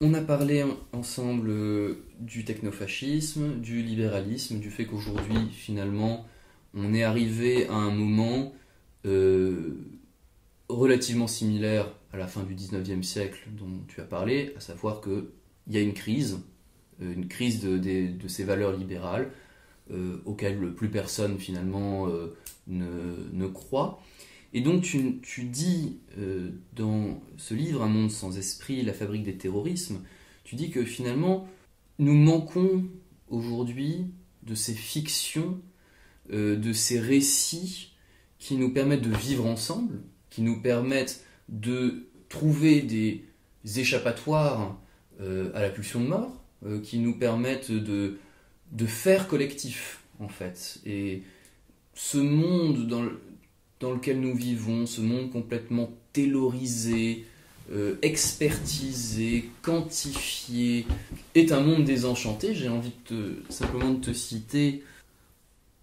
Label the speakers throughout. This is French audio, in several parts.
Speaker 1: On a parlé ensemble du technofascisme, du libéralisme, du fait qu'aujourd'hui, finalement, on est arrivé à un moment euh, relativement similaire à la fin du 19e siècle dont tu as parlé, à savoir qu'il y a une crise de ces valeurs libérales auxquelles plus personne finalement ne croit. Et donc tu dis dans ce livre Un monde sans esprit, la fabrique des terrorismes, tu dis que finalement nous manquons aujourd'hui de ces fictions, de ces récits qui nous permettent de vivre ensemble, qui nous permettent de trouver des échappatoires à la pulsion de mort, qui nous permettent de faire collectif en fait. Et ce monde dans lequel nous vivons, ce monde complètement taylorisé, expertisé, quantifié, est un monde désenchanté. J'ai envie simplement de te citer: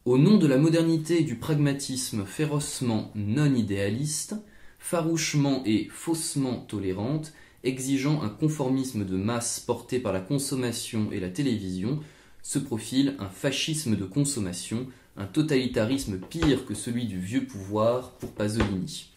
Speaker 1: au nom de la modernité et du pragmatisme férocement non idéaliste, farouchement et faussement tolérante, exigeant un conformisme de masse porté par la consommation et la télévision, se profile un fascisme de consommation, un totalitarisme pire que celui du vieux pouvoir pour Pasolini.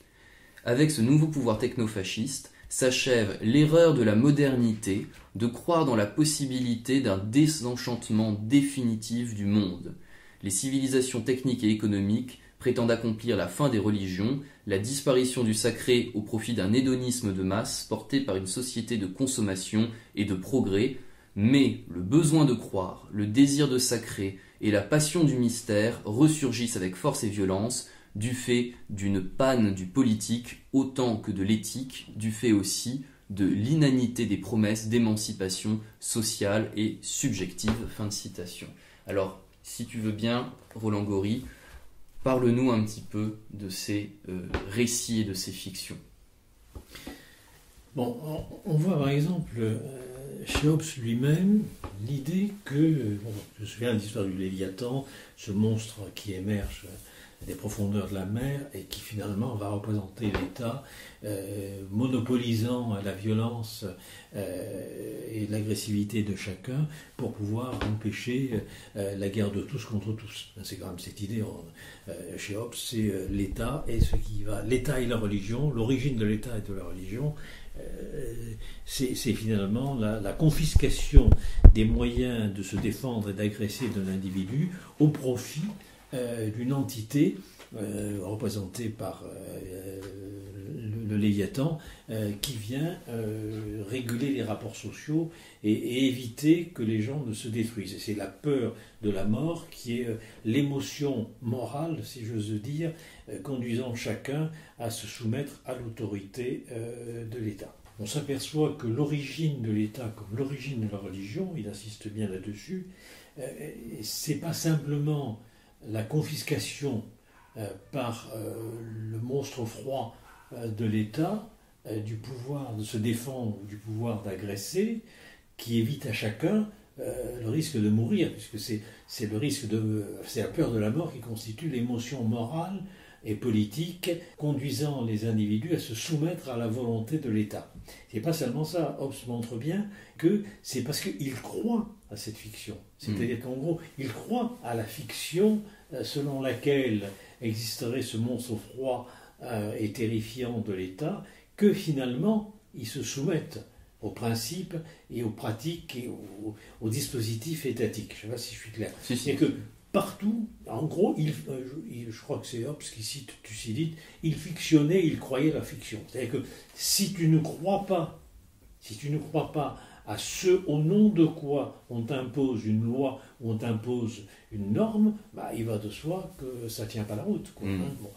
Speaker 1: Avec ce nouveau pouvoir technofasciste, s'achève l'erreur de la modernité de croire dans la possibilité d'un désenchantement définitif du monde. Les civilisations techniques et économiques prétendent accomplir la fin des religions, la disparition du sacré au profit d'un hédonisme de masse porté par une société de consommation et de progrès, mais le besoin de croire, le désir de sacré et la passion du mystère ressurgissent avec force et violence, du fait d'une panne du politique autant que de l'éthique, du fait aussi de l'inanité des promesses d'émancipation sociale et subjective. Fin de citation. Alors, si tu veux bien, Roland Gori, parle-nous un petit peu de ces récits et de ces fictions.
Speaker 2: Bon, on voit par exemple chez Hobbes lui-même l'idée que, je me souviens de l'histoire du Léviathan, ce monstre qui émerge des profondeurs de la mer et qui finalement va représenter l'État monopolisant la violence et l'agressivité de chacun pour pouvoir empêcher la guerre de tous contre tous. C'est quand même cette idée chez Hobbes, c'est l'État et ce qui va, l'État et la religion, l'origine de l'État et de la religion. C'est finalement la confiscation des moyens de se défendre et d'agresser de l'individu au profit d'une entité représentée par le Léviathan qui vient réguler les rapports sociaux et éviter que les gens ne se détruisent. Et c'est la peur de la mort qui est l'émotion morale, si j'ose dire, conduisant chacun à se soumettre à l'autorité de l'État. On s'aperçoit que l'origine de l'État, comme l'origine de la religion, il insiste bien là-dessus, c'est pas simplement la confiscation par le monstre froid de l'État du pouvoir de se défendre ou du pouvoir d'agresser qui évite à chacun le risque de mourir, puisque c'est la peur de la mort qui constitue l'émotion morale et politique conduisant les individus à se soumettre à la volonté de l'État. C'est pas seulement ça. Hobbes montre bien que c'est parce qu'il croit à cette fiction. C'est-à-dire qu'en gros, il croit à la fiction selon laquelle existerait ce monstre froid et terrifiant de l'État, que finalement, ils se soumettent aux principes et aux pratiques et aux dispositifs étatiques. Je ne sais pas si je suis clair.
Speaker 1: Si.
Speaker 2: C'est que partout, en gros, je crois que c'est Hobbes qui cite Thucydide, il fictionnait, il croyait la fiction. C'est-à-dire que si tu ne crois pas à ce au nom de quoi on t'impose une loi, ou on t'impose une norme, il va de soi que ça ne tient pas la route. Bon.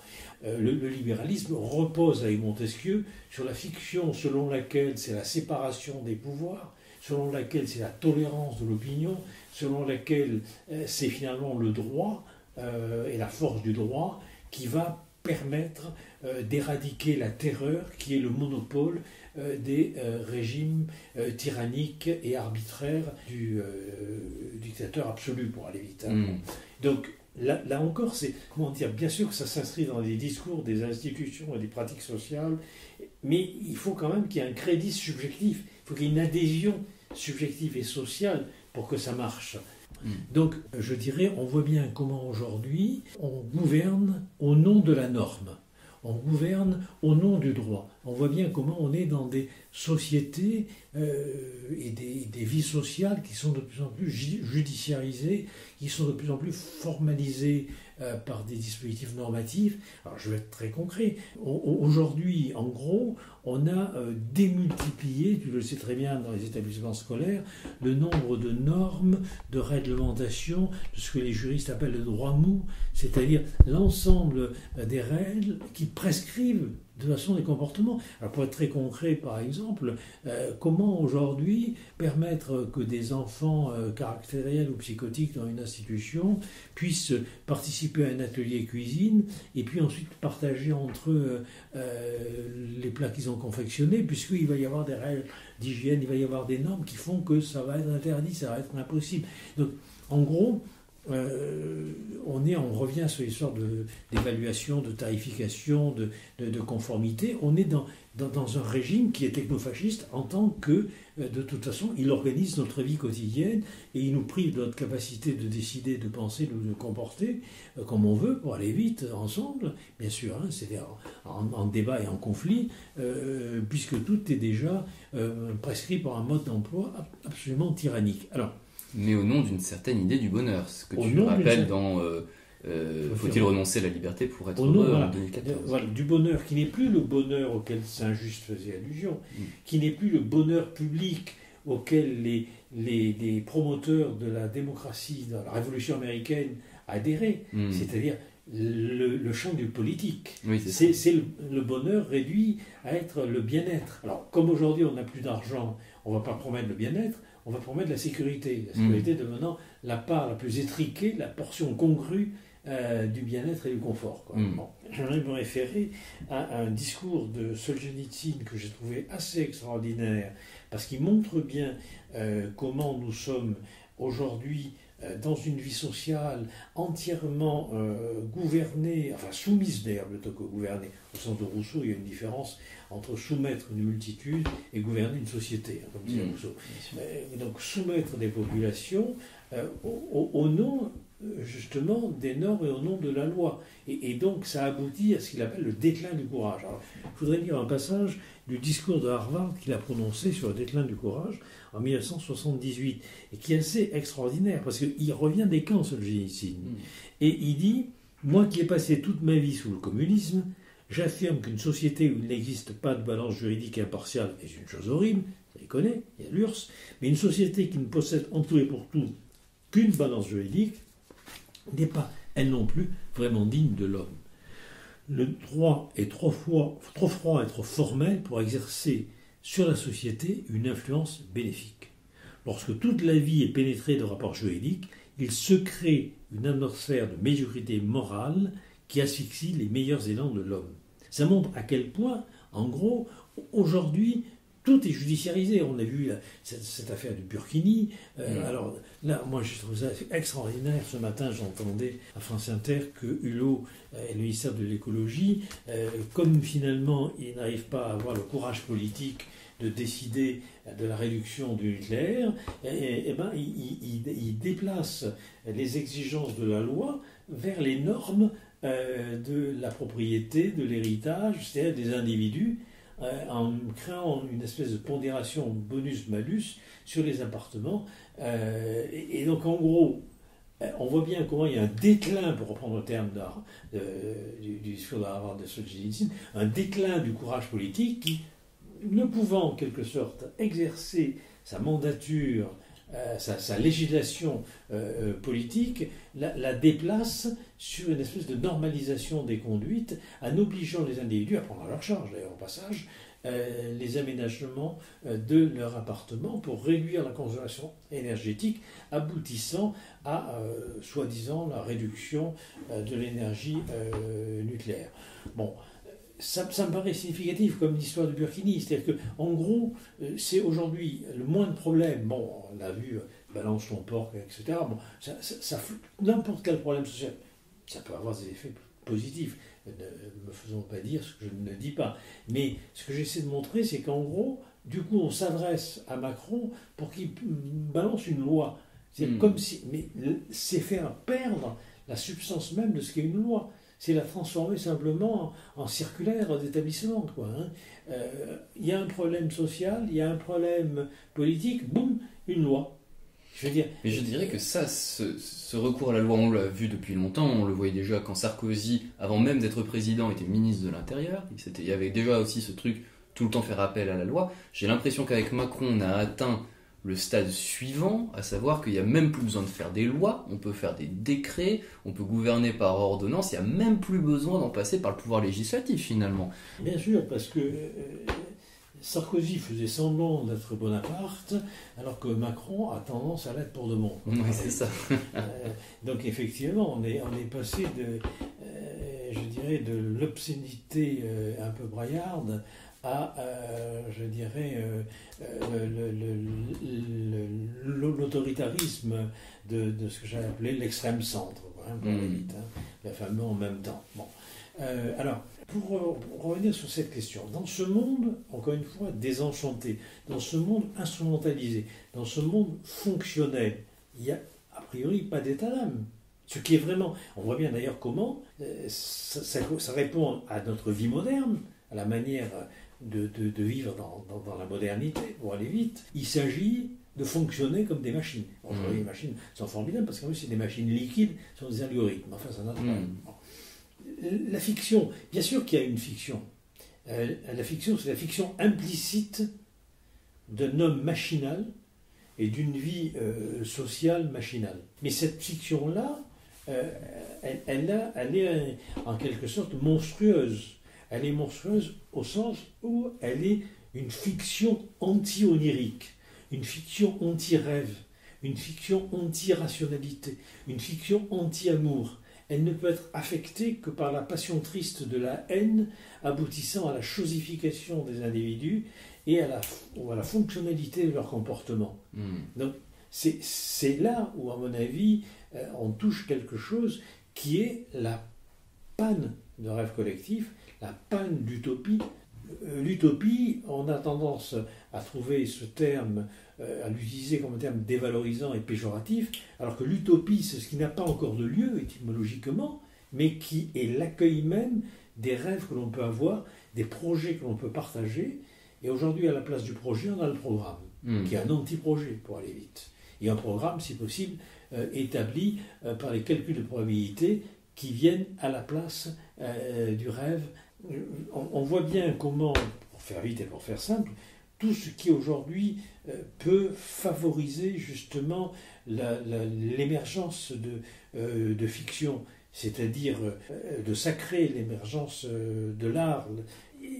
Speaker 2: Le libéralisme repose avec Montesquieu sur la fiction selon laquelle c'est la séparation des pouvoirs, selon laquelle c'est la tolérance de l'opinion, selon laquelle c'est finalement le droit et la force du droit qui va permettre d'éradiquer la terreur qui est le monopole des régimes tyranniques et arbitraires du dictateur absolu, pour aller vite. Donc là encore, c'est, comment dire, bien sûr que ça s'inscrit dans les discours des institutions et des pratiques sociales, mais il faut quand même qu'il y ait un crédit subjectif. faut qu'il y ait une adhésion subjective et sociale pour que ça marche. Donc, je dirais, on voit bien comment aujourd'hui on gouverne au nom de la norme. On gouverne au nom du droit. On voit bien comment on est dans des sociétés et des vies sociales qui sont de plus en plus judiciarisées, qui sont de plus en plus formalisées par des dispositifs normatifs. Alors je vais être très concret. Aujourd'hui, en gros, on a démultiplié, tu le sais très bien dans les établissements scolaires, le nombre de normes, de réglementations, de ce que les juristes appellent le droit mou, c'est-à-dire l'ensemble des règles qui prescrivent de façon des comportements. Alors pour être très concret, par exemple, comment aujourd'hui permettre que des enfants caractériels ou psychotiques dans une institution puissent participer à un atelier cuisine et puis ensuite partager entre eux les plats qu'ils ont confectionnés, puisqu'il va y avoir des règles d'hygiène, il va y avoir des normes qui font que ça va être interdit, ça va être impossible. Donc en gros, on revient sur l'histoire d'évaluation, de tarification, de conformité. On est dans un régime qui est technofasciste en tant que, de toute façon, il organise notre vie quotidienne et il nous prive de notre capacité de décider, de penser, de nous comporter comme on veut pour aller vite ensemble, bien sûr, hein, c'est-à-dire en débat et en conflit, puisque tout est déjà prescrit par un mode d'emploi absolument tyrannique. Alors,
Speaker 1: mais au nom d'une certaine idée du bonheur, ce que tu rappelles dans Faut-il renoncer à la liberté pour être heureux en 2014.
Speaker 2: Voilà, du bonheur qui n'est plus le bonheur auquel Saint-Just faisait allusion, qui n'est plus le bonheur public auquel les promoteurs de la démocratie, de la Révolution américaine adhéraient, c'est-à-dire le champ du politique.
Speaker 1: Oui,
Speaker 2: c'est le bonheur réduit à être le bien-être. Alors, comme aujourd'hui on n'a plus d'argent, on ne va pas promettre le bien-être, on va promettre la sécurité. La sécurité devenant la part la plus étriquée, la portion congrue du bien-être et du confort. Bon, j'aimerais me référer à un discours de Solzhenitsyn que j'ai trouvé assez extraordinaire, parce qu'il montre bien comment nous sommes aujourd'hui dans une vie sociale entièrement gouvernée, enfin soumise d'ailleurs plutôt que gouvernée. Au sens de Rousseau, il y a une différence entre soumettre une multitude et gouverner une société, comme disait Rousseau. Donc soumettre des populations au nom justement des normes et au nom de la loi. Et donc ça aboutit à ce qu'il appelle le déclin du courage. Alors, je voudrais lire un passage du discours de Harvard qu'il a prononcé sur le déclin du courage en 1978, et qui est assez extraordinaire, parce qu'il revient des camps, Solzhenitsyn. Et il dit « Moi qui ai passé toute ma vie sous le communisme, j'affirme qu'une société où il n'existe pas de balance juridique impartiale est une chose horrible, ça les connaît, il y a l'URSS, mais une société qui ne possède en tout et pour tout qu'une balance juridique n'est pas, elle non plus, vraiment digne de l'homme. Le droit est trop froid et trop formel pour exercer sur la société une influence bénéfique. Lorsque toute la vie est pénétrée de rapports juridiques, il se crée une atmosphère de médiocrité morale qui asphyxie les meilleurs élans de l'homme. Ça montre à quel point, en gros, aujourd'hui, tout est judiciarisé. On a vu cette affaire du Burkini. Alors là, moi, je trouve ça extraordinaire. Ce matin, j'entendais à France Inter que Hulot et le ministère de l'écologie, comme finalement, ils n'arrivent pas à avoir le courage politique de décider de la réduction du nucléaire, ils déplacent les exigences de la loi vers les normes de la propriété, de l'héritage, c'est-à-dire des individus, en créant une espèce de pondération bonus-malus sur les appartements. Et donc, en gros, on voit bien comment il y a un déclin, pour reprendre le terme du discours d'Harvard de Solzhenitsyn, un déclin du courage politique qui, ne pouvant en quelque sorte exercer sa mandature, sa législation politique, la déplace sur une espèce de normalisation des conduites, en obligeant les individus à prendre à leur charge, d'ailleurs au passage, les aménagements de leur appartement pour réduire la consommation énergétique, aboutissant à, soi-disant, la réduction de l'énergie nucléaire. Bon. Ça me paraît significatif comme l'histoire de Burkini, c'est-à-dire qu'en gros, c'est aujourd'hui le moins de problèmes. Bon, on a vu, balance ton porc, etc. Bon, n'importe quel problème social, ça peut avoir des effets positifs. Ne me faisons pas dire ce que je ne dis pas. Mais ce que j'essaie de montrer, c'est qu'en gros, du coup, on s'adresse à Macron pour qu'il balance une loi. C'est comme si, mais c'est faire perdre la substance même de ce qu'est une loi. C'est la transformer simplement en circulaire d'établissement, quoi. Il y a un problème social, il y a un problème politique, boum, une loi.
Speaker 1: Mais je dirais que ça, ce recours à la loi, on l'a vu depuis longtemps, on le voyait déjà quand Sarkozy, avant même d'être président, était ministre de l'Intérieur. Il y avait déjà aussi ce truc, tout le temps faire appel à la loi. J'ai l'impression qu'avec Macron, on a atteint le stade suivant, à savoir qu'il n'y a même plus besoin de faire des lois, on peut faire des décrets, on peut gouverner par ordonnance, il n'y a même plus besoin d'en passer par le pouvoir législatif finalement.
Speaker 2: Bien sûr, parce que Sarkozy faisait semblant d'être Bonaparte, alors que Macron a tendance à l'être pour de bon.
Speaker 1: Oui, c'est ça.
Speaker 2: Donc effectivement, on est passé je dirais, de l'obscénité un peu braillarde à, je dirais, l'autoritarisme de ce que j'ai appelé l'extrême centre, pour aller vite, la fameux en même temps. Bon. Alors, pour revenir sur cette question, dans ce monde, encore une fois, désenchanté, dans ce monde instrumentalisé, dans ce monde fonctionnel, il n'y a a priori pas d'état d'âme. Ce qui est vraiment, on voit bien d'ailleurs comment ça répond à notre vie moderne, à la manière de vivre dans la modernité, pour aller vite. Il s'agit de fonctionner comme des machines. Les machines sont formidables parce qu'en plus c'est des machines liquides, ce sont des algorithmes. Enfin, ça n'a pas. La fiction, bien sûr qu'il y a une fiction. La fiction, c'est la fiction implicite d'un homme machinal et d'une vie sociale machinale. Mais cette fiction-là, elle est en quelque sorte monstrueuse. Elle est monstrueuse au sens où elle est une fiction anti-onirique, une fiction anti-rêve, une fiction anti-rationalité, une fiction anti-amour. Elle ne peut être affectée que par la passion triste de la haine, aboutissant à la chosification des individus et à la fonctionnalité de leur comportement. Donc, c'est là où, à mon avis, on touche quelque chose qui est la panne de rêve collectif, la panne d'utopie. L'utopie, on a tendance à trouver ce terme, à l'utiliser comme un terme dévalorisant et péjoratif, alors que l'utopie, c'est ce qui n'a pas encore de lieu étymologiquement, mais qui est l'accueil même des rêves que l'on peut avoir, des projets que l'on peut partager. Et aujourd'hui, à la place du projet, on a le programme, qui est un anti-projet, pour aller vite. Et un programme, si possible, établi par les calculs de probabilité qui viennent à la place du rêve. On voit bien comment, pour faire vite et pour faire simple, tout ce qui aujourd'hui peut favoriser justement l'émergence de fiction, c'est-à-dire de sacrer l'émergence de l'art,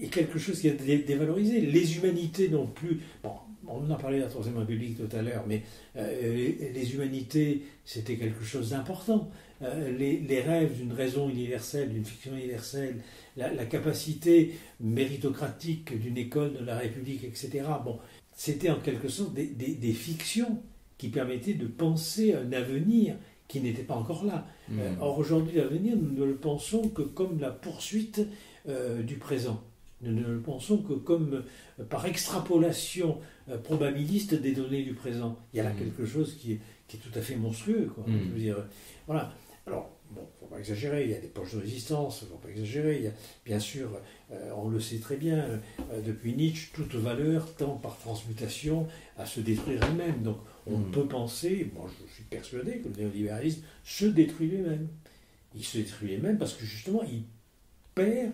Speaker 2: est quelque chose qui est dévalorisé. Les humanités non plus... Bon, on en a parlé à la Troisième République tout à l'heure, mais les humanités, c'était quelque chose d'important. Les rêves d'une raison universelle, d'une fiction universelle, la capacité méritocratique d'une école de la République, etc. Bon, c'était en quelque sorte des fictions qui permettaient de penser un avenir qui n'était pas encore là. Or, aujourd'hui, l'avenir, nous ne le pensons que comme la poursuite du présent. Nous ne le pensons que comme par extrapolation probabiliste des données du présent. Il y a là quelque chose qui est tout à fait monstrueux, quoi. Je veux dire, voilà. Alors, bon, il ne faut pas exagérer, il y a des poches de résistance, il ne faut pas exagérer. Il y a, bien sûr, on le sait très bien, depuis Nietzsche, toute valeur tend par transmutation à se détruire elle-même. Donc, on peut penser, bon, je suis persuadé que le néolibéralisme se détruit lui-même. Il se détruit lui-même parce que justement, il perd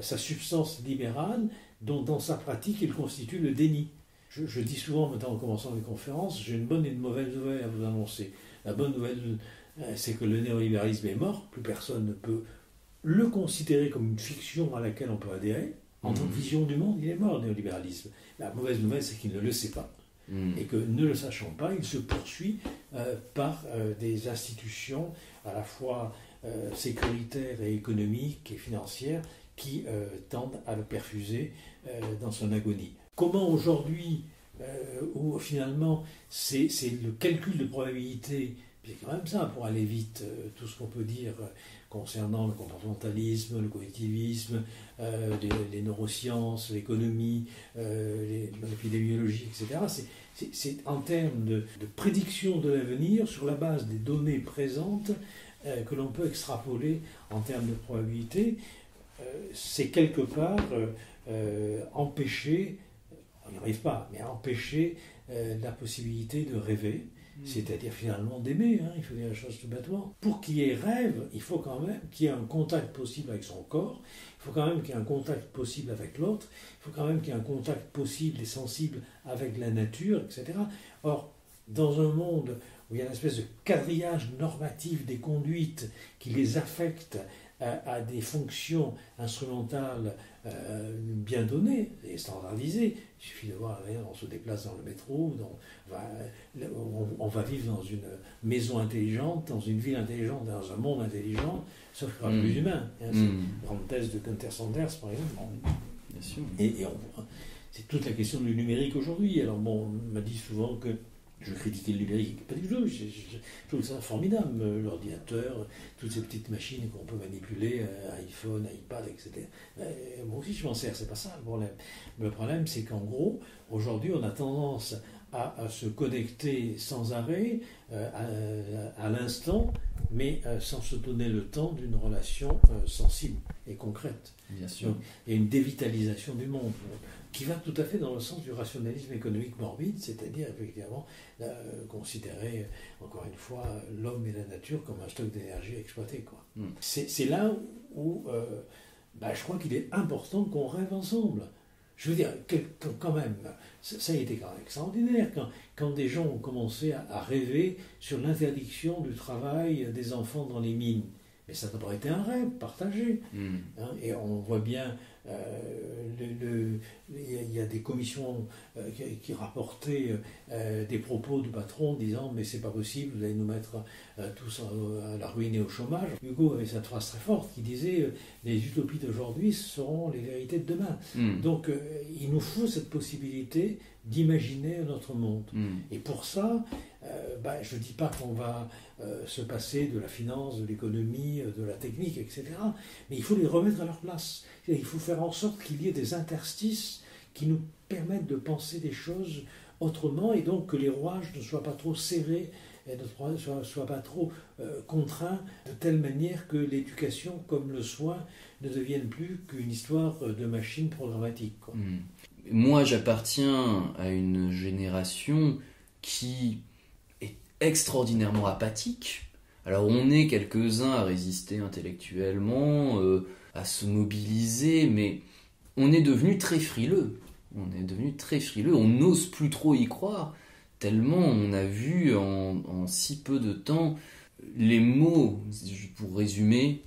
Speaker 2: sa substance libérale, dont dans sa pratique il constitue le déni. Je dis souvent, maintenant en commençant les conférences, j'ai une bonne et une mauvaise nouvelle à vous annoncer. La bonne nouvelle, c'est que le néolibéralisme est mort, plus personne ne peut le considérer comme une fiction à laquelle on peut adhérer. En tant que vision du monde, il est mort, le néolibéralisme. La mauvaise nouvelle, c'est qu'il ne le sait pas. Et que, ne le sachant pas, il se poursuit par des institutions à la fois sécuritaires et économiques et financières qui tendent à le perfuser dans son agonie. Comment aujourd'hui, où finalement c'est le calcul de probabilité C'est quand même ça, pour aller vite, tout ce qu'on peut dire concernant le comportementalisme, le collectivisme, les neurosciences, l'économie, l'épidémiologie, etc. C'est en termes de prédiction de l'avenir sur la base des données présentes que l'on peut extrapoler en termes de probabilité. C'est quelque part empêcher, on n'y arrive pas, mais empêcher la possibilité de rêver. C'est-à-dire finalement d'aimer, il faut dire la chose tout bêtement. Pour qu'il y ait rêve, il faut quand même qu'il y ait un contact possible avec son corps, il faut quand même qu'il y ait un contact possible avec l'autre, il faut quand même qu'il y ait un contact possible et sensible avec la nature, etc. Or, dans un monde où il y a une espèce de quadrillage normatif des conduites qui les affecte à des fonctions instrumentales bien données et standardisées. Il suffit de voir, on se déplace dans le métro, on va vivre dans une maison intelligente, dans une ville intelligente, dans un monde intelligent, sauf qu'il y aura plus humain. C'est une grande thèse de Gunther Sanders, par exemple.
Speaker 1: Bien sûr.
Speaker 2: Et c'est toute la question du numérique aujourd'hui. Alors bon, on m'a dit souvent que je critiquais le numérique, pas du tout, je trouve ça formidable, l'ordinateur, toutes ces petites machines qu'on peut manipuler, iPhone, iPad, etc. Moi aussi je m'en sers, c'est pas ça le problème. Le problème c'est qu'en gros, aujourd'hui on a tendance à se connecter sans arrêt, à l'instant, mais sans se donner le temps d'une relation sensible et concrète.
Speaker 1: Bien sûr.
Speaker 2: Donc, il y a une dévitalisation du monde qui va tout à fait dans le sens du rationalisme économique morbide, c'est-à-dire effectivement considérer, encore une fois, l'homme et la nature comme un stock d'énergie à exploiter, quoi. C'est là où je crois qu'il est important qu'on rêve ensemble. Je veux dire, quand même, ça a été quand même extraordinaire, quand des gens ont commencé à rêver sur l'interdiction du travail des enfants dans les mines. Mais ça n'a pas été un rêve partagé. Et on voit bien, il y a des commissions qui rapportaient des propos du patron disant « mais c'est pas possible, vous allez nous mettre tous à la ruine et au chômage ». Hugo avait cette phrase très forte qui disait « les utopies d'aujourd'hui seront les vérités de demain ». Donc il nous faut cette possibilité d'imaginer notre monde. Et pour ça, je ne dis pas qu'on va se passer de la finance, de l'économie, de la technique, etc. Mais il faut les remettre à leur place. Il faut faire en sorte qu'il y ait des interstices qui nous permettent de penser des choses autrement et donc que les rouages ne soient pas trop serrés et ne soient pas trop contraints de telle manière que l'éducation comme le soin ne deviennent plus qu'une histoire de machine programmatique, quoi.
Speaker 1: Moi, j'appartiens à une génération qui est extraordinairement apathique. Alors, on est quelques-uns à résister intellectuellement, à se mobiliser, mais on est devenu très frileux. On n'ose plus trop y croire, tellement on a vu en si peu de temps les mots, pour résumer,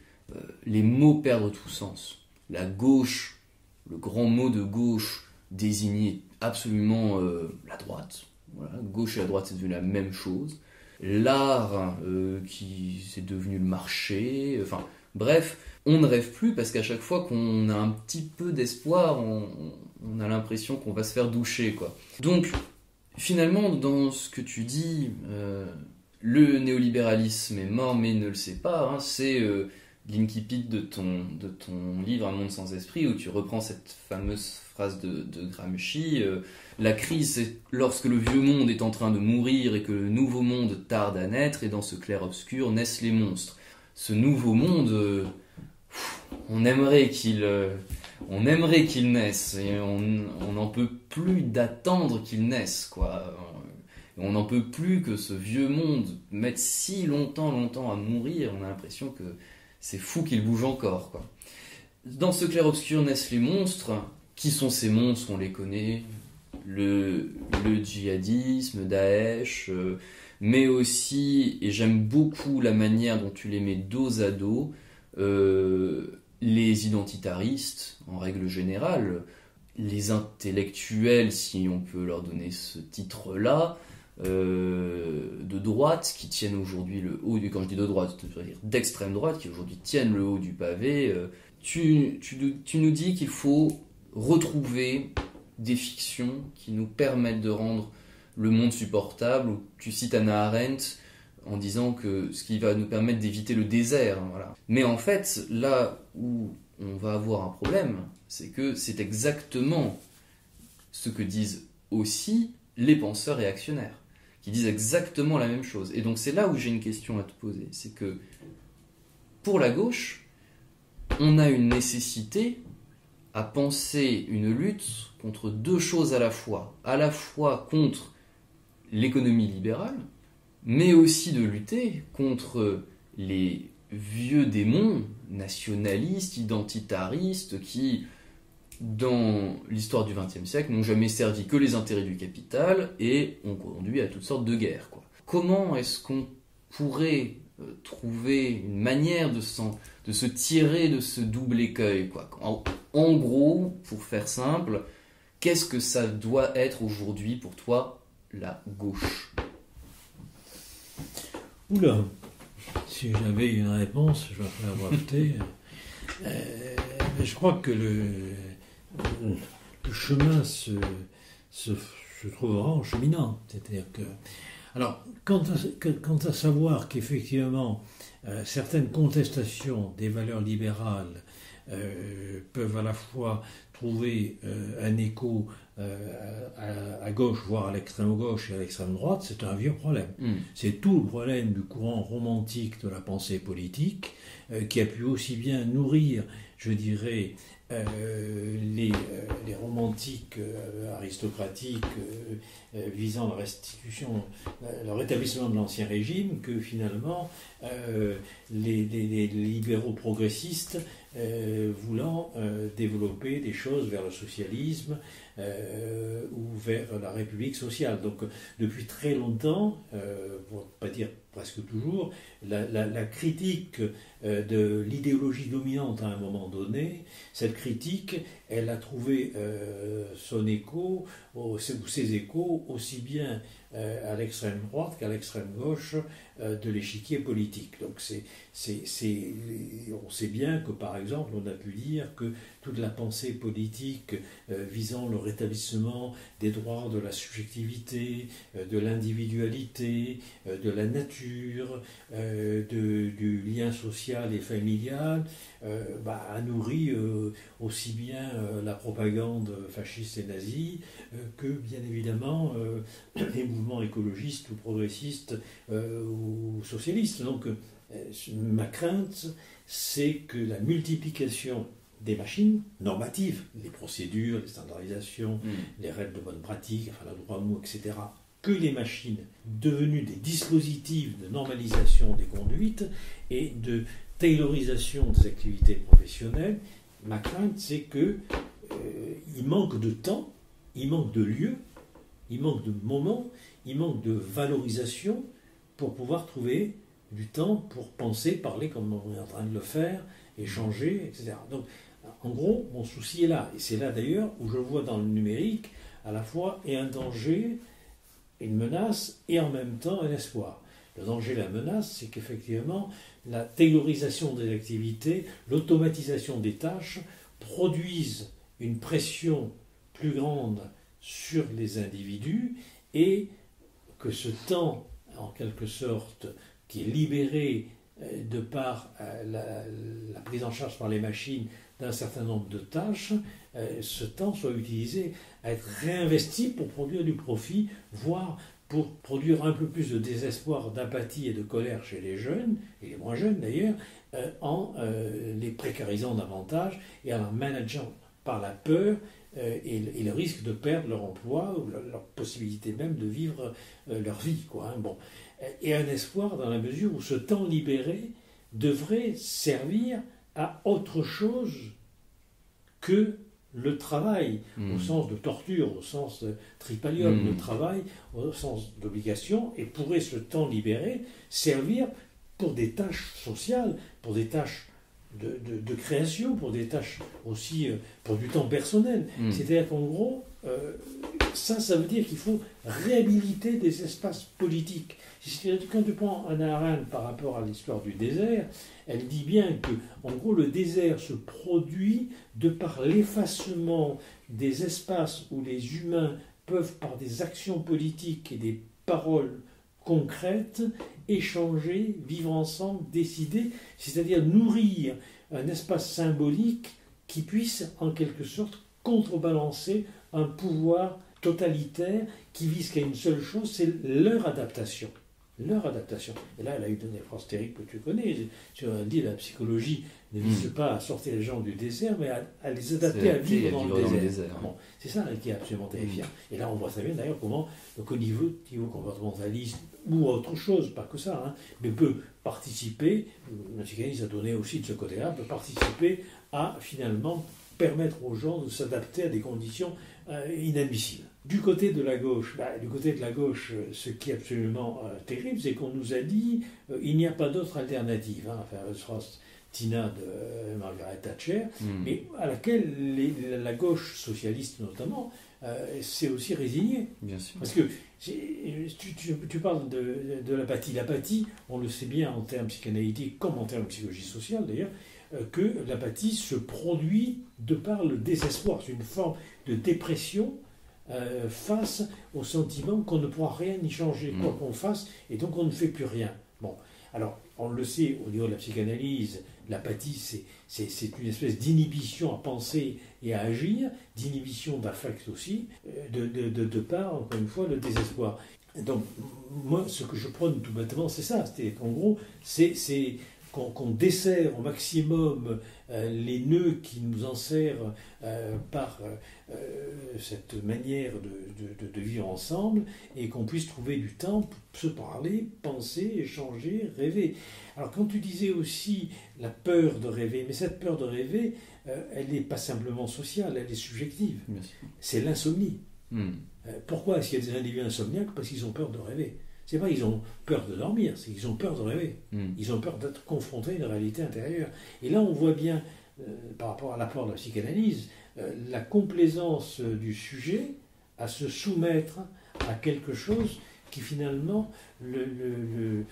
Speaker 1: les mots perdre tout sens. La gauche, le grand mot de gauche, désignait absolument la droite. Voilà, gauche et la droite, c'est devenu la même chose. L'art, qui c'est devenu le marché. Enfin, bref, on ne rêve plus parce qu'à chaque fois qu'on a un petit peu d'espoir, on a l'impression qu'on va se faire doucher, quoi. Donc, finalement, dans ce que tu dis, le néolibéralisme est mort, mais il ne le sait pas. C'est l'incipit de ton livre Un monde sans esprit, où tu reprends cette fameuse phrase de Gramsci, la crise, c'est lorsque le vieux monde est en train de mourir et que le nouveau monde tarde à naître, et dans ce clair-obscur naissent les monstres. Ce nouveau monde, on aimerait qu'il naisse, et on n'en peut plus d'attendre qu'il naisse, quoi. On n'en peut plus que ce vieux monde mette si longtemps à mourir. On a l'impression que c'est fou qu'il bouge encore, quoi. Dans ce clair-obscur naissent les monstres. Qui sont ces monstres? On les connaît. Le djihadisme, Daesh, mais aussi, et j'aime beaucoup la manière dont tu les mets dos à dos, les identitaristes, en règle générale, les intellectuels, si on peut leur donner ce titre-là, de droite, qui tiennent aujourd'hui le haut du... Quand je dis de droite, je veux dire d'extrême droite, qui aujourd'hui tiennent le haut du pavé. Tu nous dis qu'il faut retrouver des fictions qui nous permettent de rendre le monde supportable. Tu cites Hannah Arendt en disant que ce qui va nous permettre d'éviter le désert. Hein, voilà. Mais en fait, là où on va avoir un problème, c'est que c'est exactement ce que disent aussi les penseurs réactionnaires, qui disent exactement la même chose. Et donc c'est là où j'ai une question à te poser. C'est que pour la gauche, on a une nécessité à penser une lutte contre deux choses à la fois contre l'économie libérale, mais aussi de lutter contre les vieux démons nationalistes, identitaristes, qui, dans l'histoire du XXe siècle, n'ont jamais servi que les intérêts du capital et ont conduit à toutes sortes de guerres, quoi. Comment est-ce qu'on pourrait trouver une manière de se tirer de ce double écueil, quoi. En gros, pour faire simple, qu'est-ce que ça doit être aujourd'hui pour toi, la gauche?
Speaker 2: Oula, si j'avais une réponse, je vais la breveter. Mais je crois que le chemin se trouvera en cheminant. C'est-à-dire que... Alors, quant à savoir qu'effectivement, certaines contestations des valeurs libérales peuvent à la fois trouver un écho à gauche, voire à l'extrême gauche et à l'extrême droite, c'est un vieux problème. C'est tout le problème du courant romantique de la pensée politique qui a pu aussi bien nourrir, je dirais, les romantiques aristocratiques visant la restitution, le rétablissement de l'ancien régime, que finalement les libéraux progressistes voulant développer des choses vers le socialisme ou vers la République sociale. Donc depuis très longtemps, pour ne pas dire presque toujours, la critique de l'idéologie dominante à un moment donné, cette critique, elle a trouvé son écho, ou ses échos, aussi bien à l'extrême droite qu'à l'extrême gauche de l'échiquier politique. Donc on sait bien que, par exemple, on a pu dire que toute la pensée politique visant le rétablissement des droits de la subjectivité, de l'individualité, de la nature, du lien social et familial, a nourri aussi bien la propagande fasciste et nazie que, bien évidemment, les mouvements écologistes ou progressistes ou socialistes. Donc, ma crainte, c'est que la multiplication des machines normatives, les procédures, les standardisations, les règles de bonne pratique, enfin le droit mot, etc., que les machines devenues des dispositifs de normalisation des conduites et de taylorisation des activités professionnelles, ma crainte, c'est que il manque de temps, il manque de lieu, il manque de moments, il manque de valorisation pour pouvoir trouver du temps pour penser, parler comme on est en train de le faire, échanger, etc. Donc, en gros, mon souci est là. Et c'est là d'ailleurs où je vois dans le numérique à la fois et un danger, une menace, et en même temps un espoir. Le danger et la menace, c'est qu'effectivement, la taylorisation des activités, l'automatisation des tâches produisent une pression plus grande sur les individus et que ce temps, en quelque sorte, qui est libéré de par la prise en charge par les machines d'un certain nombre de tâches, ce temps soit utilisé à être réinvesti pour produire du profit, voire pour produire un peu plus de désespoir, d'apathie et de colère chez les jeunes, et les moins jeunes d'ailleurs, en les précarisant davantage et en les manageant par la peur et le risque de perdre leur emploi ou leur possibilité même de vivre leur vie, quoi, hein. Bon. Et un espoir dans la mesure où ce temps libéré devrait servir à autre chose que le travail, au sens de torture, au sens de tripalium, le travail, au sens d'obligation, et pourrait ce temps libéré servir pour des tâches sociales, pour des tâches de création, pour des tâches aussi, pour du temps personnel. C'est-à-dire qu'en gros, ça veut dire qu'il faut réhabiliter des espaces politiques. Quand tu prends Hannah Arendt par rapport à l'histoire du désert, elle dit bien que, en gros, le désert se produit de par l'effacement des espaces où les humains peuvent, par des actions politiques et des paroles concrète, échanger, vivre ensemble, décider, c'est-à-dire nourrir un espace symbolique qui puisse en quelque sorte contrebalancer un pouvoir totalitaire qui vise qu'à une seule chose, c'est leur adaptation. Leur adaptation. Et là, elle a eu une phrase terrible que tu connais. Tu as dit la psychologie ne vise pas à sortir les gens du désert, mais à les adapter à vivre dans le désert. Bon, c'est ça là, qui est absolument terrifiant. Et là, on voit très bien d'ailleurs comment, au niveau comportementaliste ou autre chose, pas que ça, mais peut participer, le psychanalyse a donné aussi de ce côté-là, peut participer à finalement permettre aux gens de s'adapter à des conditions inadmissibles. Du côté de la gauche, ce qui est absolument terrible, c'est qu'on nous a dit il n'y a pas d'autre alternative. Enfin, Tina de Margaret Thatcher, mais à laquelle la gauche socialiste notamment s'est aussi résignée.
Speaker 1: Bien sûr.
Speaker 2: Parce que tu parles de l'apathie. L'apathie, on le sait bien en termes psychanalytiques comme en termes de psychologie sociale d'ailleurs, que l'apathie se produit de par le désespoir. C'est une forme de dépression face au sentiment qu'on ne pourra rien y changer, quoi qu'on fasse, et donc on ne fait plus rien. Bon, alors on le sait au niveau de la psychanalyse, l'apathie c'est une espèce d'inhibition à penser et à agir, d'inhibition d'affect aussi, de par, encore une fois, le désespoir. Donc moi, ce que je prône tout bêtement, c'est ça, c'est-à-dire qu'en gros, c'est qu'on desserre au maximum les nœuds qui nous enserrent par cette manière de vivre ensemble, et qu'on puisse trouver du temps pour se parler, penser, échanger, rêver. Alors quand tu disais aussi la peur de rêver, mais cette peur de rêver, elle n'est pas simplement sociale, elle est subjective. C'est l'insomnie. Pourquoi est-ce qu'il y a des individus insomniaques? Parce qu'ils ont peur de rêver. C'est pas qu'ils ont peur de dormir, c'est qu'ils ont peur de rêver. Ils ont peur d'être confrontés à une réalité intérieure. Et là, on voit bien, par rapport à l'apport de la psychanalyse, la complaisance du sujet à se soumettre à quelque chose qui finalement lui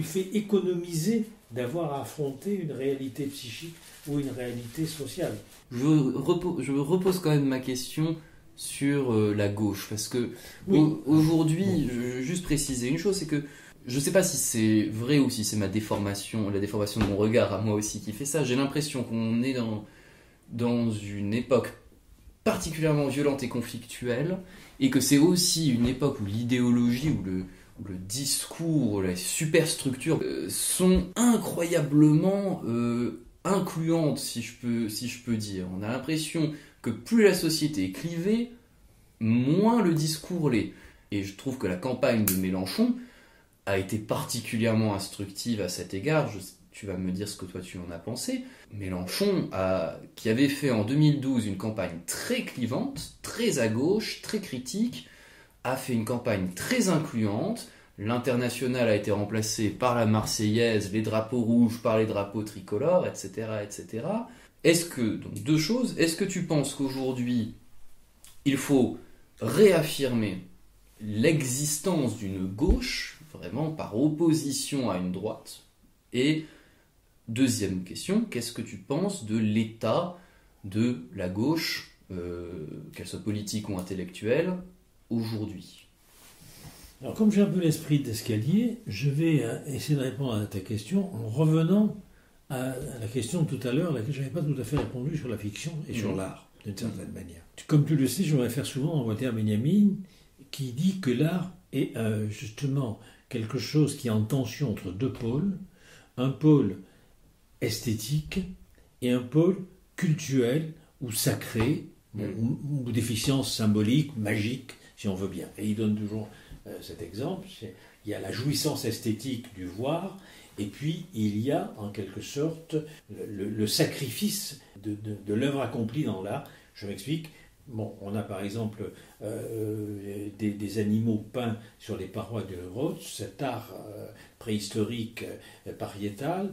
Speaker 2: fait économiser d'avoir à affronter une réalité psychique ou une réalité sociale.
Speaker 1: Je repose quand même ma question sur la gauche, parce que aujourd'hui, je veux juste préciser une chose, c'est que je ne sais pas si c'est vrai ou si c'est la déformation de mon regard à moi aussi qui fait ça. J'ai l'impression qu'on est dans une époque particulièrement violente et conflictuelle, et que c'est aussi une époque où l'idéologie, où le discours, la superstructure sont incroyablement incluantes, si je peux dire. On a l'impression que plus la société est clivée, moins le discours l'est. Et je trouve que la campagne de Mélenchon a été particulièrement instructive à cet égard. Tu vas me dire ce que toi tu en as pensé. Mélenchon, qui avait fait en 2012 une campagne très clivante, très à gauche, très critique, a fait une campagne très incluante. L'international a été remplacé par la Marseillaise, les drapeaux rouges par les drapeaux tricolores, etc., etc. Donc deux choses, est-ce que tu penses qu'aujourd'hui, il faut réaffirmer l'existence d'une gauche, vraiment par opposition à une droite? Et deuxième question, qu'est-ce que tu penses de l'état de la gauche, qu'elle soit politique ou intellectuelle, aujourd'hui?
Speaker 2: Alors comme j'ai un peu l'esprit d'escalier, je vais essayer de répondre à ta question en revenant à la question de tout à l'heure, à laquelle je n'avais pas tout à fait répondu sur la fiction et sur l'art, d'une certaine manière. Comme tu le sais, je me réfère souvent à Walter Benjamin, qui dit que l'art est justement quelque chose qui est en tension entre deux pôles, un pôle esthétique et un pôle cultuel ou sacré, ou déficience symbolique, magique, si on veut bien. Et il donne toujours cet exemple, il y a la jouissance esthétique du voir, et puis il y a en quelque sorte le sacrifice de l'œuvre accomplie dans l'art. Je m'explique. Bon, on a par exemple des animaux peints sur les parois de Rhodes, cet art préhistorique pariétal,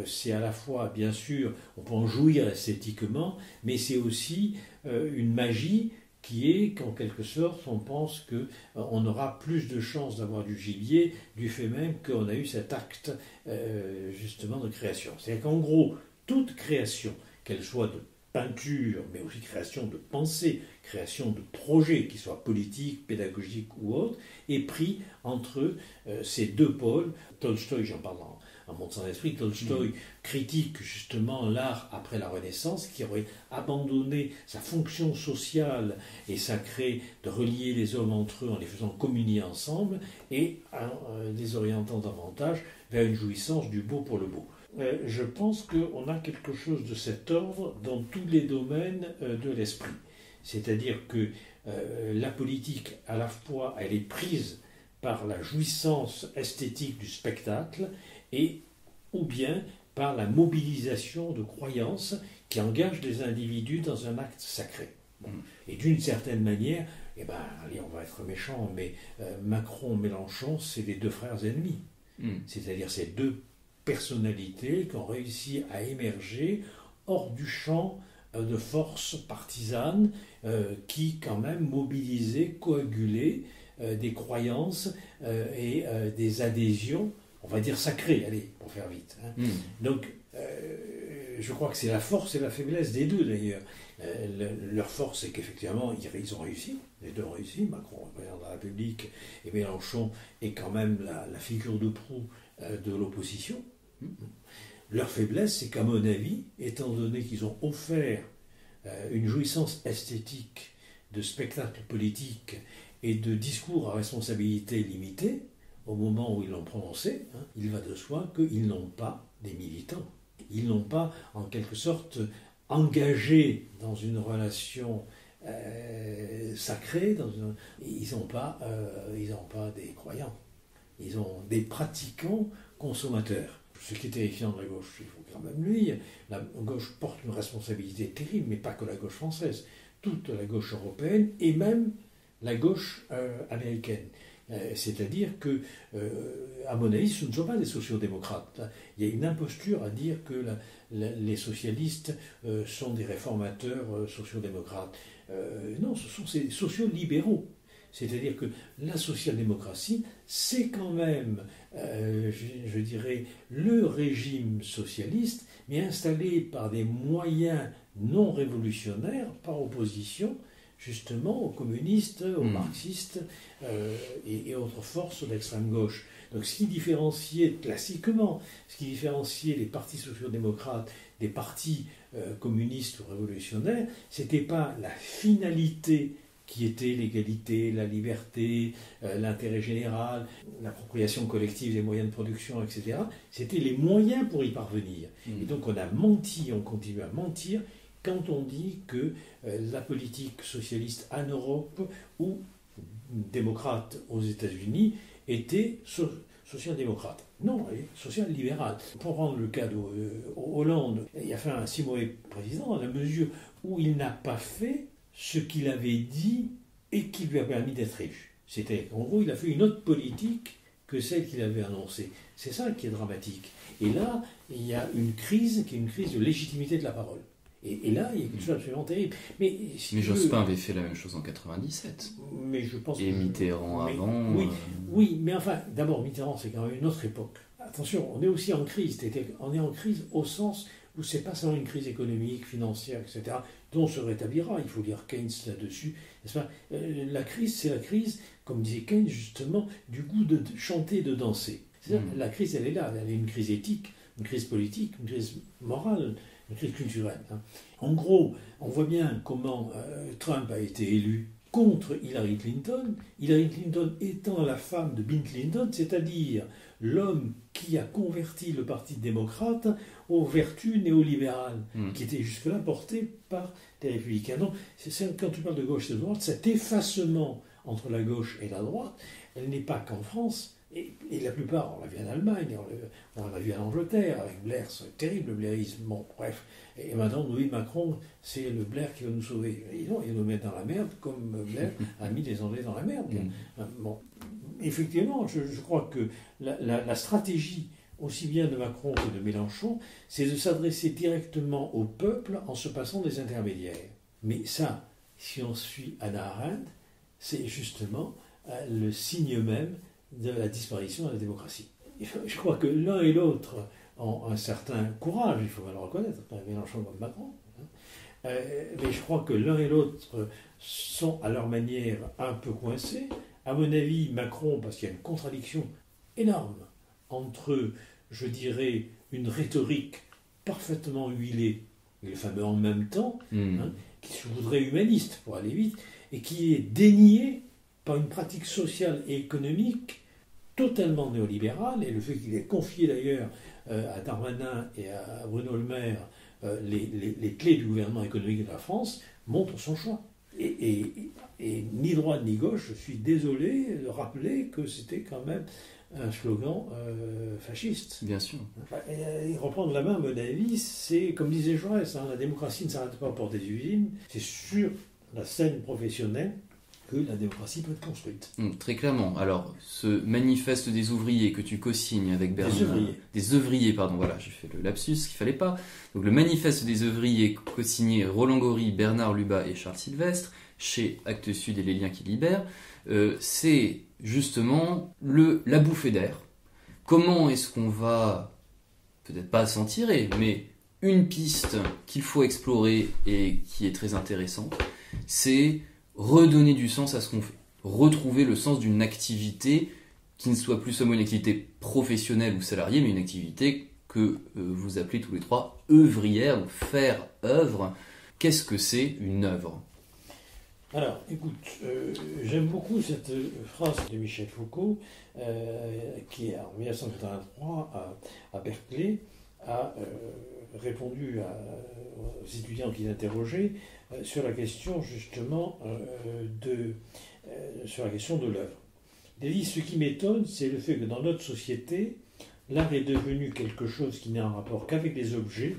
Speaker 2: c'est à la fois, bien sûr, on peut en jouir esthétiquement, mais c'est aussi une magie qui est qu'en quelque sorte, on pense qu'on aura plus de chances d'avoir du gibier du fait même qu'on a eu cet acte justement de création. C'est-à-dire qu'en gros, toute création, qu'elle soit de peinture, mais aussi création de pensée, création de projets, qu'ils soient politiques, pédagogiques ou autres, est pris entre ces deux pôles. Tolstoï, j'en parle en Monde sans esprit, Tolstoï critique justement l'art après la Renaissance, qui aurait abandonné sa fonction sociale et sacrée de relier les hommes entre eux en les faisant communier ensemble, et en les orientant davantage vers une jouissance du beau pour le beau. Je pense qu'on a quelque chose de cet ordre dans tous les domaines de l'esprit. C'est-à-dire que la politique, à la fois, elle est prise par la jouissance esthétique du spectacle, et ou bien par la mobilisation de croyances qui engagent des individus dans un acte sacré. Bon. Et d'une certaine manière, allez, on va être méchant, mais Macron-Mélenchon, c'est les deux frères ennemis. C'est-à-dire ces deux personnalités qui ont réussi à émerger hors du champ de forces partisanes qui quand même mobilisaient, coagulaient des croyances et des adhésions, on va dire sacrées, allez, pour faire vite. Donc, je crois que c'est la force et la faiblesse des deux d'ailleurs. Leur force, c'est qu'effectivement, ils ont réussi, les deux ont réussi. Macron est président de la République et Mélenchon est quand même la figure de proue de l'opposition. Leur faiblesse, c'est qu'à mon avis, étant donné qu'ils ont offert une jouissance esthétique de spectacles politiques et de discours à responsabilité limitée, au moment où ils l'ont prononcé, il va de soi qu'ils n'ont pas des militants. Ils n'ont pas, en quelque sorte, engagé dans une relation sacrée, ils n'ont pas des croyants. Ils ont des pratiquants consommateurs. Ce qui est terrifiant de la gauche, il faut quand même le dire, la gauche porte une responsabilité terrible, mais pas que la gauche française, toute la gauche européenne et même la gauche américaine. C'est-à-dire que, à mon avis, ce ne sont pas des sociodémocrates. Il y a une imposture à dire que les socialistes sont des réformateurs sociodémocrates. Non, ce sont ces sociolibéraux. C'est-à-dire que la social-démocratie, c'est quand même, je dirais, le régime socialiste, mais installé par des moyens non révolutionnaires, par opposition justement aux communistes, aux marxistes et autres forces d'extrême gauche. Donc ce qui différenciait classiquement, ce qui différenciait les partis sociaux-démocrates des partis communistes ou révolutionnaires, c'était pas la finalité qui était l'égalité, la liberté, l'intérêt général, l'appropriation collective des moyens de production, etc. C'était les moyens pour y parvenir. Et donc on a menti, on continue à mentir quand on dit que la politique socialiste en Europe ou démocrate aux États-Unis était social-démocrate. Non, elle est social-libérale. Pour prendre le cas de Hollande, il a fait un si mauvais président à la mesure où il n'a pas fait ce qu'il avait dit et qui lui a permis d'être riche. C'était, en gros, il a fait une autre politique que celle qu'il avait annoncée. C'est ça qui est dramatique. Et là, il y a une crise qui est une crise de légitimité de la parole. Et là, il y a quelque chose d'absolument terrible. Mais
Speaker 1: Jospin avait fait la même chose en 97.
Speaker 2: Mais je pense
Speaker 1: et Mitterrand avant.
Speaker 2: Oui, mais enfin, d'abord, Mitterrand, c'est quand même une autre époque. Attention, on est aussi en crise. On est en crise au sens où c'est pas seulement une crise économique, financière, etc., dont on se rétablira. Il faut lire Keynes là-dessus. N'est-ce pas ? La crise, c'est la crise, comme disait Keynes, justement, du goût de chanter, de danser. La crise, elle est là. Elle est une crise éthique, une crise politique, une crise morale, une crise culturelle. En gros, on voit bien comment Trump a été élu contre Hillary Clinton. Hillary Clinton étant la femme de Bill Clinton, c'est-à-dire l'homme qui a converti le Parti démocrate aux vertus néolibérales, qui étaient jusque-là portées par les républicains. Donc, quand tu parles de gauche et de droite, cet effacement entre la gauche et la droite, elle n'est pas qu'en France. Et la plupart, on l'a vu en Allemagne, on l'a vu en Angleterre, avec Blair, c'est terrible le blairisme, bon, bref. Et maintenant, oui, Macron, c'est le Blair qui va nous sauver. Et non, il nous met dans la merde, comme Blair a mis les Anglais dans la merde. Bon. Effectivement, je crois que la stratégie, aussi bien de Macron que de Mélenchon, c'est de s'adresser directement au peuple en se passant des intermédiaires. Mais ça, si on suit Hannah Arendt, c'est justement le signe même de la disparition de la démocratie. Je crois que l'un et l'autre ont un certain courage, il faut le reconnaître, Mélenchon comme Macron, Mais je crois que l'un et l'autre sont à leur manière un peu coincés. À mon avis, Macron, parce qu'il y a une contradiction énorme entre, je dirais, une rhétorique parfaitement huilée, et le fameux en même temps, qui se voudrait humaniste pour aller vite, et qui est déniée par une pratique sociale et économique totalement néolibérale, et le fait qu'il ait confié d'ailleurs à Darmanin et à Bruno Le Maire les clés du gouvernement économique de la France montre son choix. Et ni droite ni gauche, je suis désolé de rappeler que c'était quand même un slogan fasciste.
Speaker 1: Bien sûr.
Speaker 2: Et reprendre la main, à mon avis, c'est, comme disait Jaurès, la démocratie ne s'arrête pas pour des usines, c'est sur la scène professionnelle que la démocratie peut être construite.
Speaker 1: Très clairement. Alors, ce manifeste des ouvriers que tu co-signes avec Bernard... Des œuvriers, pardon, voilà, j'ai fait le lapsus qu'il fallait pas. Donc, le manifeste des ouvriers co-signé Roland Gori, Bernard Lubat et Charles Sylvestre, chez Actes Sud et Les Liens qui libèrent, c'est justement la bouffée d'air. Comment est-ce qu'on va, peut-être pas s'en tirer, mais une piste qu'il faut explorer et qui est très intéressante, c'est redonner du sens à ce qu'on fait. Retrouver le sens d'une activité qui ne soit plus seulement une activité professionnelle ou salariée, mais une activité que vous appelez tous les trois œuvrière, ou faire œuvre. Qu'est-ce que c'est une œuvre ?
Speaker 2: Alors, écoute, j'aime beaucoup cette phrase de Michel Foucault, qui, en 1983, à Berkeley, a répondu aux étudiants qui l'interrogeaient sur la question, justement, sur la question de l'œuvre. Il a dit, ce qui m'étonne, c'est le fait que dans notre société, l'art est devenu quelque chose qui n'a un rapport qu'avec les objets,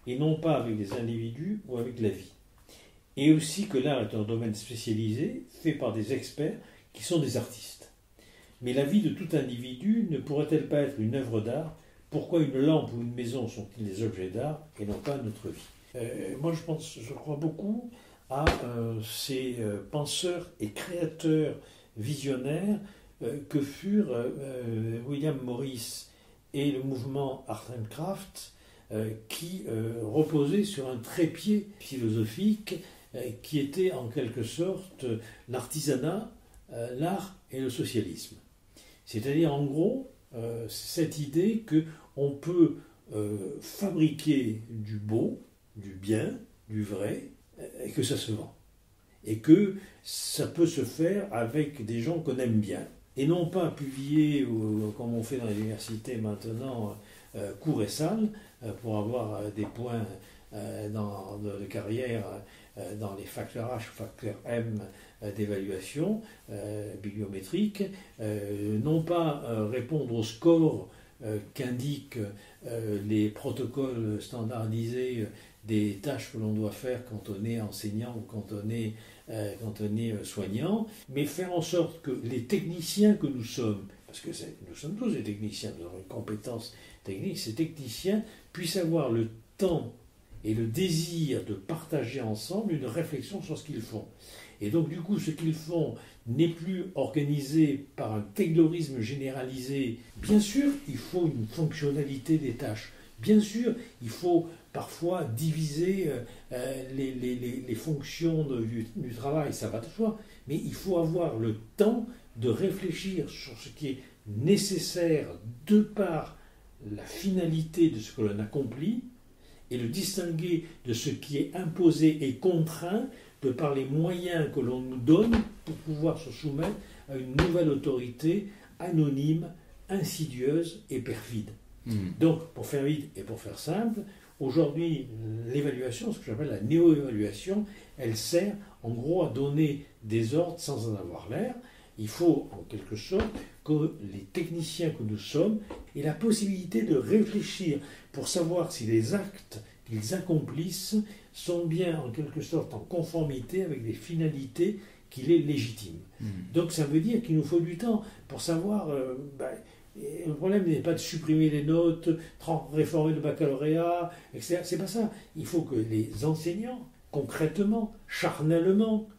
Speaker 2: et non pas avec les individus ou avec la vie. Et aussi que l'art est un domaine spécialisé, fait par des experts qui sont des artistes. Mais la vie de tout individu ne pourrait-elle pas être une œuvre d'art ? Pourquoi une lampe ou une maison sont-ils des objets d'art et non pas notre vie ? Moi, je crois beaucoup à ces penseurs et créateurs visionnaires que furent William Morris et le mouvement Art and Craft, qui reposait sur un trépied philosophique qui était en quelque sorte l'artisanat, l'art et le socialisme. C'est-à-dire en gros cette idée qu'on peut fabriquer du beau, du bien, du vrai, et que ça se vend. Et que ça peut se faire avec des gens qu'on aime bien. Et non pas publier, comme on fait dans les universités maintenant, court et salle, pour avoir des points de carrière dans les facteurs H ou facteurs M d'évaluation bibliométrique, non pas répondre au score qu'indiquent les protocoles standardisés des tâches que l'on doit faire quand on est enseignant ou quand on est soignant, mais faire en sorte que les techniciens que nous sommes, parce que nous sommes tous des techniciens, nous avons une compétence technique, ces techniciens puissent avoir le temps et le désir de partager ensemble une réflexion sur ce qu'ils font. Et donc du coup, ce qu'ils font n'est plus organisé par un taylorisme généralisé. Bien sûr, il faut une fonctionnalité des tâches. Bien sûr, il faut parfois diviser les fonctions du travail, ça va de soi, mais il faut avoir le temps de réfléchir sur ce qui est nécessaire de par la finalité de ce que l'on accomplit et le distinguer de ce qui est imposé et contraint de par les moyens que l'on nous donne pour pouvoir se soumettre à une nouvelle autorité anonyme, insidieuse et perfide. Donc, pour faire vite et pour faire simple, aujourd'hui, l'évaluation, ce que j'appelle la néo-évaluation, elle sert en gros à donner des ordres sans en avoir l'air. Il faut, en quelque sorte, que les techniciens que nous sommes aient la possibilité de réfléchir pour savoir si les actes qu'ils accomplissent sont bien, en quelque sorte, en conformité avec les finalités qu'il est légitime. Donc, ça veut dire qu'il nous faut du temps pour savoir... le problème n'est pas de supprimer les notes, réformer le baccalauréat, etc. C'est pas ça. Il faut que les enseignants, concrètement, charnellement,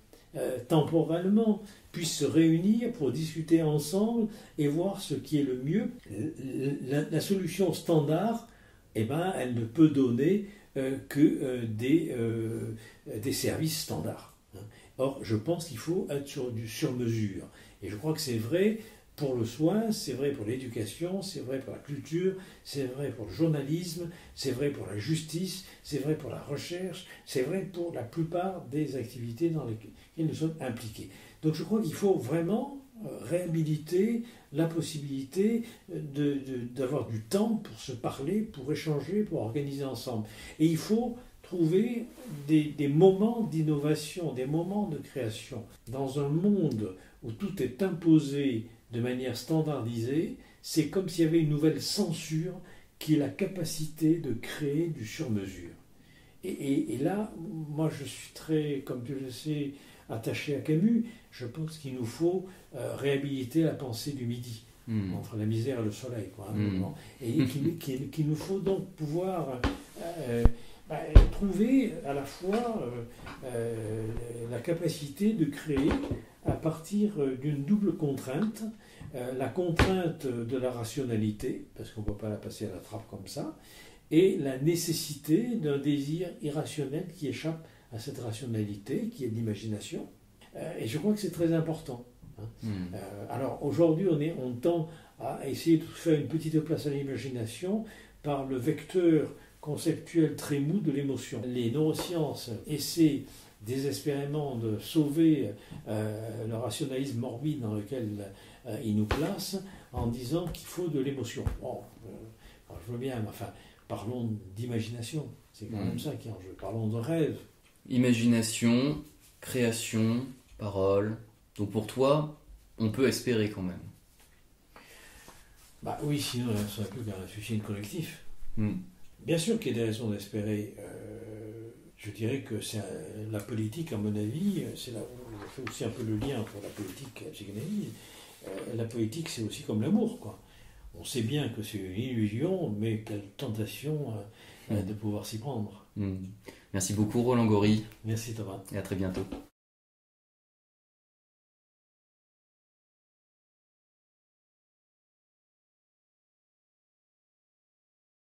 Speaker 2: temporellement, puissent se réunir pour discuter ensemble et voir ce qui est le mieux. La solution standard eh ben, elle ne peut donner que des services standards. Or, je pense qu'il faut être sur du sur-mesure. Et je crois que c'est vrai pour le soin, c'est vrai pour l'éducation, c'est vrai pour la culture, c'est vrai pour le journalisme, c'est vrai pour la justice, c'est vrai pour la recherche, c'est vrai pour la plupart des activités dans lesquelles nous sommes impliqués. Donc je crois qu'il faut vraiment réhabiliter la possibilité d'avoir du temps pour se parler, pour échanger, pour organiser ensemble. Et il faut trouver des moments d'innovation, des moments de création. Dans un monde où tout est imposé de manière standardisée, c'est comme s'il y avait une nouvelle censure qui est la capacité de créer du sur-mesure. Et là, moi je suis très, comme tu le sais, attaché à Camus. Je pense qu'il nous faut réhabiliter la pensée du midi, entre la misère et le soleil, quoi, et qu'il nous faut donc pouvoir trouver à la fois la capacité de créer à partir d'une double contrainte, la contrainte de la rationalité, parce qu'on ne peut pas la passer à la trappe comme ça, et la nécessité d'un désir irrationnel qui échappe à cette rationalité, qui est l'imagination. Et je crois que c'est très important. Alors aujourd'hui, on tend à essayer de faire une petite place à l'imagination par le vecteur conceptuel très mou de l'émotion. Les neurosciences essaient désespérément de sauver le rationalisme morbide dans lequel ils nous placent en disant qu'il faut de l'émotion. Bon, je veux bien, mais enfin, parlons d'imagination. C'est quand même ça qui est en jeu. Parlons de rêve.
Speaker 1: Imagination, création, parole. Donc pour toi, on peut espérer quand même.
Speaker 2: Bah oui, sinon ça ne serait plus qu'un suicide collectif. Bien sûr qu'il y a des raisons d'espérer. Je dirais que la politique, à mon avis, c'est là où je fais aussi un peu le lien entre la politique et la psychanalyse. La politique, c'est aussi comme l'amour, quoi. On sait bien que c'est une illusion, mais quelle tentation de pouvoir s'y prendre.
Speaker 1: Merci beaucoup Roland Gori.
Speaker 2: Merci Thomas.
Speaker 1: Et à très bientôt.